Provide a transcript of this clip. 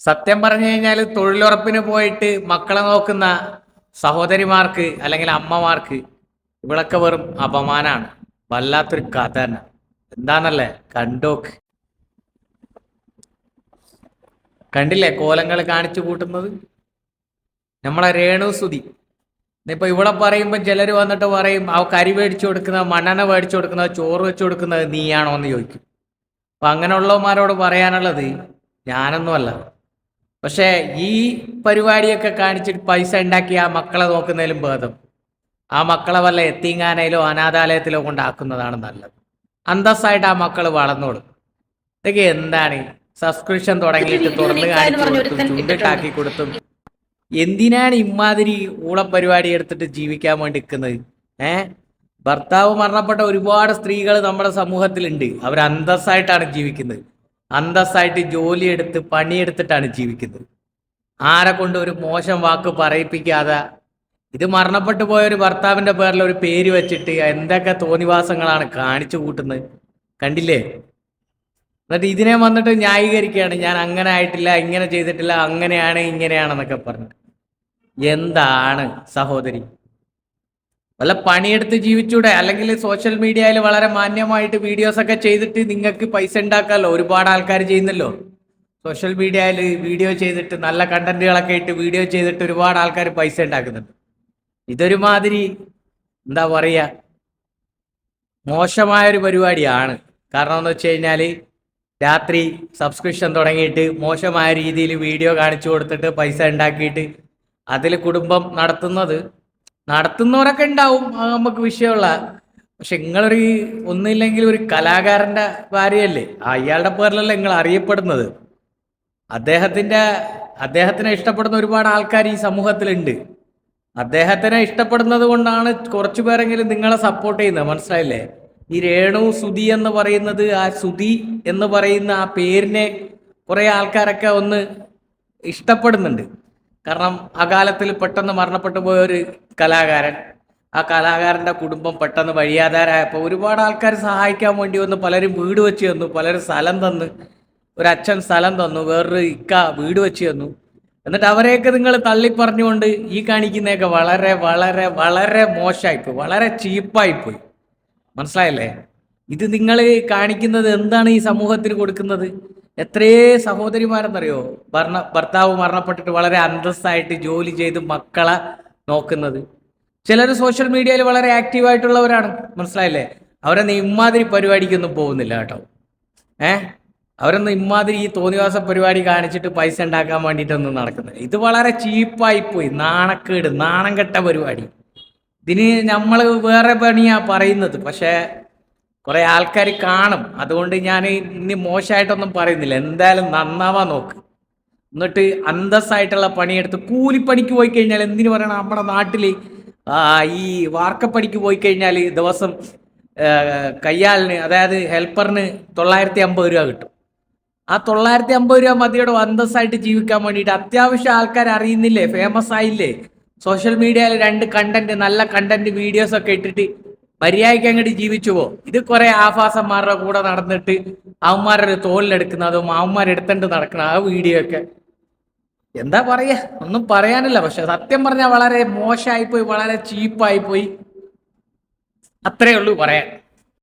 സത്യം പറഞ്ഞു കഴിഞ്ഞാൽ തൊഴിലുറപ്പിന് പോയിട്ട് മക്കളെ നോക്കുന്ന സഹോദരിമാർക്ക് അല്ലെങ്കിൽ അമ്മമാർക്ക് ഇവിടൊക്കെ വെറും അപമാനാണ്. വല്ലാത്തൊരു കഥ തന്നെ. എന്താന്നല്ലേ കണ്ടോക്ക്. കണ്ടില്ലേ കോലങ്ങൾ കാണിച്ചു കൂട്ടുന്നത് നമ്മളെ രേണുസുതി. ഇപ്പൊ ഇവിടെ പറയുമ്പോൾ ചിലർ വന്നിട്ട് പറയും ആ കരി മേടിച്ചു കൊടുക്കുന്നത്, മണ്ണെണ്ണ മേടിച്ചു കൊടുക്കുന്നത്, ചോറ് വെച്ചു കൊടുക്കുന്നത് നീയാണോ എന്ന് ചോദിക്കും. അപ്പൊ അങ്ങനെയുള്ളവന്മാരോട് പറയാനുള്ളത് ഞാനൊന്നുമല്ല. പക്ഷേ ഈ പരിപാടിയൊക്കെ കാണിച്ചിട്ട് പൈസ ഉണ്ടാക്കി ആ മക്കളെ നോക്കുന്നതിലും ഭേദം ആ മക്കളെ വല്ല എത്തീങ്ങാനയിലോ അനാഥാലയത്തിലോ കൊണ്ടാക്കുന്നതാണ് നല്ലത്. അന്തസ്സായിട്ട് ആ മക്കൾ വളർന്നോളും. ഇതൊക്കെ എന്താണ് സബ്സ്ക്രിപ്ഷൻ തുടങ്ങിയിട്ട് തുറന്ന് കാണിച്ചു കൊടുത്തും ചൂണ്ടിട്ടാക്കി കൊടുത്തും എന്തിനാണ് ഇമാതിരി ഊളപ്പരിപാടി എടുത്തിട്ട് ജീവിക്കാൻ വേണ്ടി നിൽക്കുന്നത്? ഭർത്താവ് മരണപ്പെട്ട ഒരുപാട് സ്ത്രീകൾ നമ്മുടെ സമൂഹത്തിലുണ്ട്. അവർ അന്തസ്സായിട്ടാണ് ജീവിക്കുന്നത്. അന്തസ്സായിട്ട് ജോലിയെടുത്ത് പണിയെടുത്തിട്ടാണ് ജീവിക്കുന്നത്. ആരെ കൊണ്ട് ഒരു മോശം വാക്ക് പറയിപ്പിക്കാതെ. ഇത് മരണപ്പെട്ടു പോയ ഒരു ഭർത്താവിന്റെ പേരിൽ ഒരു പേര് വെച്ചിട്ട് എന്തൊക്കെ തോന്നിവാസങ്ങളാണ് കാണിച്ചു കൂട്ടുന്നത് കണ്ടില്ലേ? എന്നിട്ട് ഇതിനെ വന്നിട്ട് ന്യായീകരിക്കുകയാണ്, ഞാൻ അങ്ങനെ ആയിട്ടില്ല, ഇങ്ങനെ ചെയ്തിട്ടില്ല, അങ്ങനെയാണ് ഇങ്ങനെയാണെന്നൊക്കെ പറഞ്ഞിട്ട്. എന്താണ് സഹോദരി? വല്ല പണിയെടുത്ത് ജീവിച്ചൂടെ? അല്ലെങ്കിൽ സോഷ്യൽ മീഡിയയിൽ വളരെ മാന്യമായിട്ട് വീഡിയോസ് ഒക്കെ ചെയ്തിട്ട് നിങ്ങൾക്ക് പൈസ ഉണ്ടാക്കാമല്ലോ. ഒരുപാട് ആൾക്കാർ ചെയ്യുന്നല്ലോ സോഷ്യൽ മീഡിയയിൽ. വീഡിയോ ചെയ്തിട്ട് നല്ല കണ്ടന്റുകളൊക്കെ ഇട്ട് വീഡിയോ ചെയ്തിട്ട് ഒരുപാട് ആൾക്കാർ പൈസ ഉണ്ടാക്കുന്നുണ്ട്. ഇതൊരുമാതിരി എന്താ പറയുക, മോശമായൊരു പരിപാടിയാണ്. കാരണം എന്ന് വെച്ച് കഴിഞ്ഞാൽ രാത്രി സബ്സ്ക്രിപ്ഷൻ തുടങ്ങിയിട്ട് മോശമായ രീതിയിൽ വീഡിയോ കാണിച്ചു കൊടുത്തിട്ട് പൈസ ഉണ്ടാക്കിയിട്ട് അതിൽ കുടുംബം നടത്തുന്നവരൊക്കെ ഉണ്ടാവും, നമുക്ക് വിഷയമുള്ള. പക്ഷെ നിങ്ങളൊരു ഒന്നില്ലെങ്കിൽ ഒരു കലാകാരന്റെ ഭാര്യയല്ലേ, അയാളുടെ പേരിലല്ല നിങ്ങൾ അറിയപ്പെടുന്നത്. അദ്ദേഹത്തിനെ ഇഷ്ടപ്പെടുന്ന ഒരുപാട് ആൾക്കാർ ഈ സമൂഹത്തിലുണ്ട്. അദ്ദേഹത്തിനെ ഇഷ്ടപ്പെടുന്നത് കൊണ്ടാണ് കുറച്ചു പേരെങ്കിലും നിങ്ങളെ സപ്പോർട്ട് ചെയ്യുന്നത്. മനസ്സിലായില്ലേ? ഈ രേണു സുധി എന്ന് പറയുന്നത്, ആ സുധി എന്ന് പറയുന്ന ആ പേരിനെ കുറെ ആൾക്കാരൊക്കെ ഒന്ന് ഇഷ്ടപ്പെടുന്നുണ്ട്. കാരണം അകാലത്തിൽ പെട്ടെന്ന് മരണപ്പെട്ടു പോയ ഒരു കലാകാരൻ, ആ കലാകാരന്റെ കുടുംബം പെട്ടെന്ന് വഴിയാധാരമായപ്പോൾ ഒരുപാട് ആൾക്കാർ സഹായിക്കാൻ വേണ്ടി വന്നു. പലരും വീട് വെച്ച് തന്നു, പലരും സ്ഥലം തന്നു. ഒരു അച്ഛൻ സ്ഥലം തന്നു, വേറൊരു ഇക്ക വീട് വെച്ച് തന്നു. എന്നിട്ട് അവരെയൊക്കെ നിങ്ങൾ തള്ളിപ്പറഞ്ഞുകൊണ്ട് ഈ കാണിക്കുന്നതൊക്കെ വളരെ വളരെ വളരെ മോശമായിപ്പോയി, വളരെ ചീപ്പായിപ്പോയി. മനസ്സിലായല്ലേ? ഇത് നിങ്ങൾ കാണിക്കുന്നത് എന്താണ് ഈ സമൂഹത്തിന് കൊടുക്കുന്നത്? എത്രയേ സഹോദരിമാരെന്നറിയോ ഭർത്താവ് മരണപ്പെട്ടിട്ട് വളരെ അന്തസ്സായിട്ട് ജോലി ചെയ്ത് മക്കളെ നോക്കുന്നത്. ചിലർ സോഷ്യൽ മീഡിയയിൽ വളരെ ആക്റ്റീവായിട്ടുള്ളവരാണ്. മനസ്സിലായില്ലേ? അവരൊന്നും ഇമാതിരി പരിപാടിക്കൊന്നും പോകുന്നില്ല കേട്ടോ. അവരൊന്നും ഇമാതിരി ഈ തോന്നിവാസ പരിപാടി കാണിച്ചിട്ട് പൈസ ഉണ്ടാക്കാൻ വേണ്ടിയിട്ടൊന്നും നടക്കുന്നില്ല. ഇത് വളരെ ചീപ്പായിപ്പോയി, നാണക്കേട്, നാണം കെട്ട പരിപാടി. ഇതിന് നമ്മൾ വേറെ പണിയാ പറയുന്നത്. പക്ഷേ കുറെ ആൾക്കാർ കാണും, അതുകൊണ്ട് ഞാൻ ഇനി മോശമായിട്ടൊന്നും പറയുന്നില്ല. എന്തായാലും നന്നാവാൻ നോക്ക്. എന്നിട്ട് അന്തസ്സായിട്ടുള്ള പണിയെടുത്ത് കൂലിപ്പണിക്ക് പോയി കഴിഞ്ഞാൽ, എന്തിനു പറയണം, നമ്മുടെ നാട്ടിൽ ഈ വാർക്കപ്പണിക്ക് പോയി കഴിഞ്ഞാൽ ദിവസം കയ്യാലിന്, അതായത് ഹെൽപ്പറിന് 950 രൂപ കിട്ടും. ആ 950 രൂപ മതിയോടെ അന്തസ്സായിട്ട് ജീവിക്കാൻ വേണ്ടിയിട്ട് അത്യാവശ്യം ആൾക്കാർ അറിയുന്നില്ലേ, ഫേമസ് ആയില്ലേ? സോഷ്യൽ മീഡിയയിൽ 2 കണ്ടന്റ്, നല്ല കണ്ടന്റ് വീഡിയോസ് ഒക്കെ ഇട്ടിട്ട് മര്യാദയ്ക്ക് അങ്ങോട്ട് ജീവിച്ചു പോ. ഇത് കുറെ ആഭാസന്മാരുടെ കൂടെ നടന്നിട്ട് അവന്മാരുടെ തോളിലെടുക്കുന്നതും അവന്മാരെടുത്തിട്ട് നടക്കുന്ന ആ വീഡിയോ ഒക്കെ എന്താ പറയാ, ഒന്നും പറയാനില്ല. പക്ഷെ സത്യം പറഞ്ഞാൽ വളരെ മോശമായിപ്പോയി, വളരെ ചീപ്പായിപ്പോയി. അത്രേ ഉള്ളൂ പറയാൻ.